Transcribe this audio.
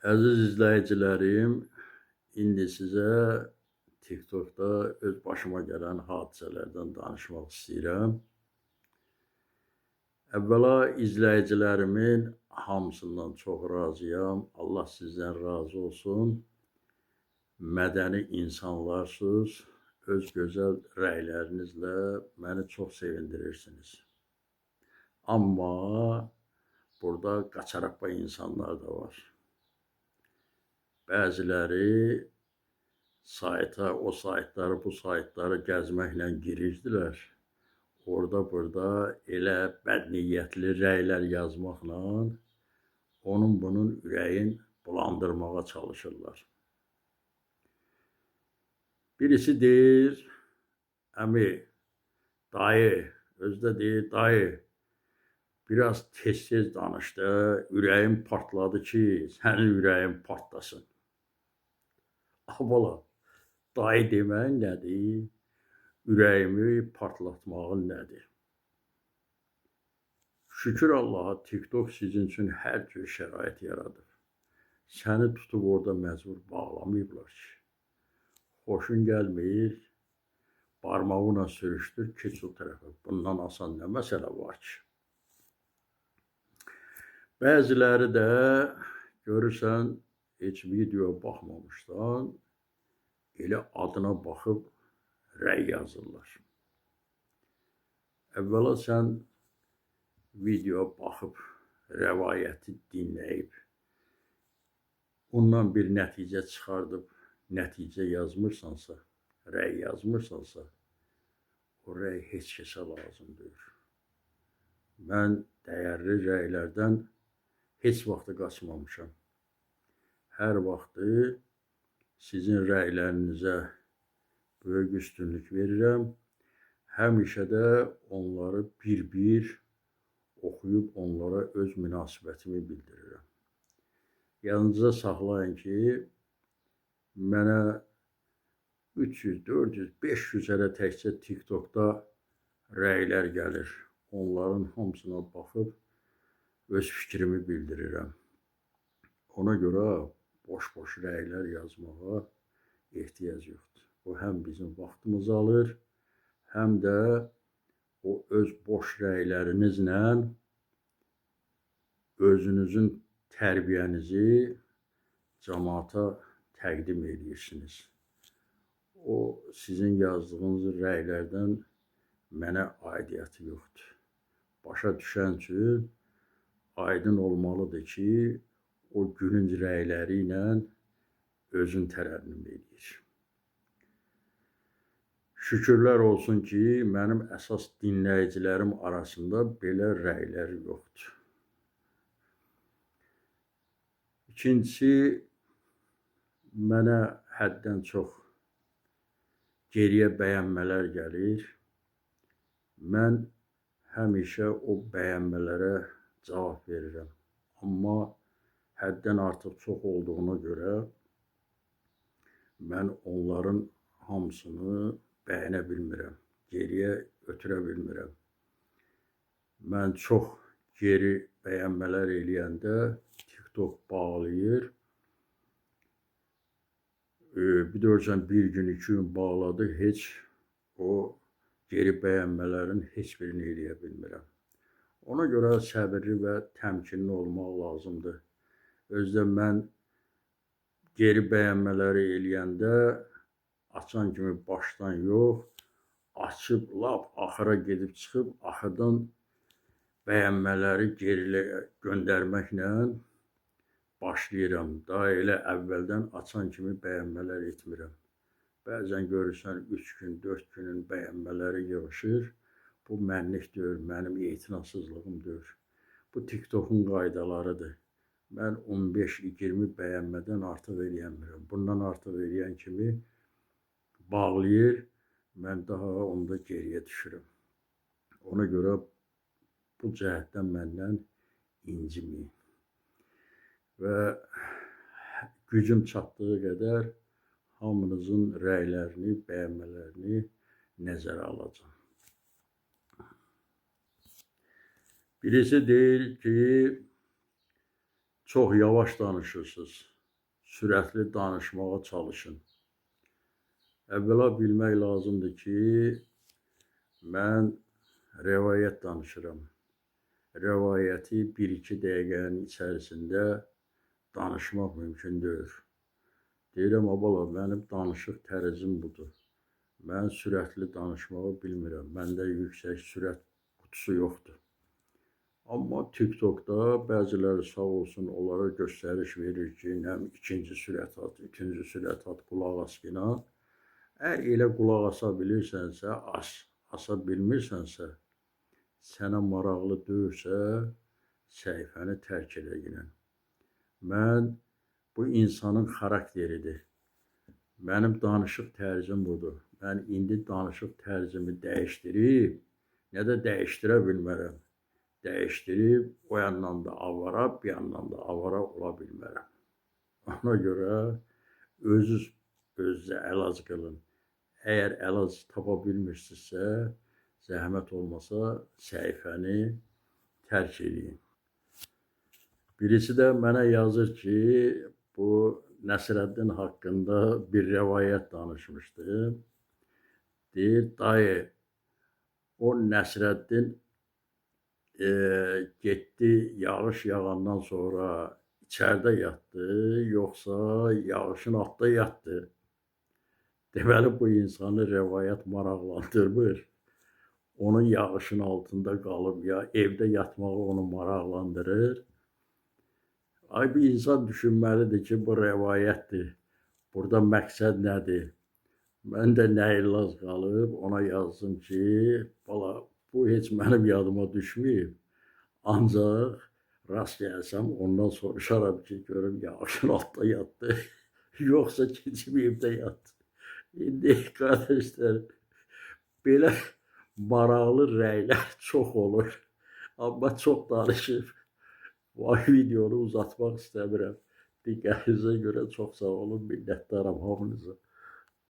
Əziz izləyicilərim, indi sizə TikTokda öz başıma gələn hadisələrdən danışmaq istəyirəm. Əvvəla izləyicilərimin hamısından çox razıyam. Allah sizdən razı olsun. Mədəni insanlarsınız. Öz gözəl rəylərinizlə məni çox sevindirirsiniz. Amma burada qaçaraqba insanlar da var. Bəziləri o saytları, bu saytları gəzməklə girirdilər. Orada elə bədniyyətli rəylər yazmaqla bunun ürəyin bulandırmağa çalışırlar. Birisi deyir, əmi, dayı, özü də deyir, dayı, biraz tez-tez danış da, ürəyim partladı ki, sənin ürəyin partlasın. Abala, dayı deməyin nədir? Ürəyimi partlatmağın nədir? Şükür Allaha, TikTok sizin üçün hər cür şərait yaradır. Səni tutub orada məcbur bağlamayıblar ki. Xoşun gəlmir, barmağına sürüşdür, keç o tərəfə. Bundan asan nə məsələ var ki? Bəziləri də görürsən, heç video baxmamışdan, elə adına baxıb rəy yazırlar. Əvvəla sən video baxıb, rəvayəti dinləyib, ondan bir nəticə çıxardıb, nəticə yazmırsansa, rəy yazmırsansa, o rəy heç kəsə lazım deyil. Mən dəyərli rəylərdən heç vaxtı qaçmamışam. Hər vaxtı sizin rəylərinizə böyük üstünlük verirəm. Həmişə də onları bir-bir oxuyub onlara öz münasibətimi bildirirəm. Yanınıza saxlayın ki, mənə 300, 400, 500 hələ təkcə TikTokda rəylər gəlir. Onların hamısına baxıb öz fikrimi bildirirəm. Ona görə boş-boş rəylər yazmağa ehtiyac yoxdur. O həm bizim vaxtımızı alır, həm də o öz boş rəylərinizlə özünüzün tərbiyənizi cəmaata təqdim edirsiniz. O sizin yazdığınız rəylərdən mənə aidiyyəti yoxdur. Başa düşən üçün aydın olmalıdır ki, o gülünc rəyləri ilə özün tərənnüm edir. Şükürlər olsun ki, mənim əsas dinləyicilərim arasında belə rəylər yoxdur. İkincisi, mənə həddən çox geriyə bəyənmələr gəlir. Mən həmişə o bəyənmələrə cavab verirəm. Amma həddən artıq çox olduğuna görə mən onların hamısını bəyənə bilmirəm, geriyə ötürə bilmirəm. Mən çox geri bəyənmələr eləyəndə TikTok bağlayır. Bir də görürsən, bir gün, 2 gün bağladı, heç o geri bəyənmələrin heç birini eləyə bilmirəm. Ona görə səbirli və təmkinli olmaq lazımdır. Özdə mən geri bəyənmələri eləyəndə açan kimi başdan yox, açıb lap axıra gedib çıxıb, axırdan bəyənmələri geri göndərməklə başlayıram. Daha elə əvvəldən açan kimi bəyənmələr etmirəm. Bəzən görürsən 3 gün, 4 günün bəyənmələri yığışır. Bu mənlik deyil, mənim etinasızlığım deyil. Bu TikTokun qaydalarıdır. Mən 15-20 bəyənmədən artıq eləyəmirəm. Bundan artıq eləyən kimi bağlayır, mən daha onda geriyə düşürəm. Ona görə bu cəhətdən məndən inciməyin. Və gücüm çatdığı qədər hamınızın rəylərini, bəyənmələrini nəzərə alacağım. Birisi deyir ki, Çox yavaş danışırsınız. Sürətli danışmağa çalışın. Əvvəla bilmək lazımdır ki, mən rəvayət danışıram. Rəvayəti 1-2 dəqiqənin içərisində danışmaq mümkün deyil. Deyirəm, abala, mənim danışıq tərzim budur. Mən sürətli danışmağı bilmirəm. Məndə yüksək sürət qutusu yoxdur. Amma TikTokda bəziləri sağ olsun, onlara göstəriş verir ki, ikinci sürət at, üçüncü sürət at, qulaq as ki, əgər elə qulaq asa bilirsənsə, as. Asa bilmirsənsə, sənə maraqlı deyilsə, səhifəni tərk edəginən. Mən bu insanın xarakteridir. Mənim danışıq tərzim budur. Mən indi danışıq tərzimi dəyişdirib, nə də dəyişdirə bilmərəm. Dəyişdirib, o yandan da avara, bir yandan da avara ola bilmərəm. Ona görə özünüzə əlac qılın. Əgər əlac tapa bilmirsinizsə, zəhmət olmasa səhifəni tərk edin. Birisi də mənə yazır ki, bu Nəsrəddin haqqında bir rəvayət danışmışdı. Deyir, dayı, o Nəsrəddin getdi, yağış yağandan sonra içəridə yatdı, yoxsa yağışın altında yatdı. Deməli, bu insanı rəvayət maraqlandırmır. Onun yağışın altında qalıb, ya evdə yatmağı onu maraqlandırır. Ay, bir insan düşünməlidir ki, bu rəvayətdir. Burada məqsəd nədir? Mən də nə ilac qalıb, ona yazdım ki, bala, bu heç mənim yadıma düşməyib. Ancaq rast gəlsəm, ondan soruşaram ki, görüm yağışın altında yatdı, yoxsa keçib evdə yatdı. İndi qardaşlar, belə maraqlı rəylər çox olur. Amma çox danışıb, videonu uzatmaq istəmirəm. Diqqətinizə görə çox sağ olun, minnətdaram hamınıza.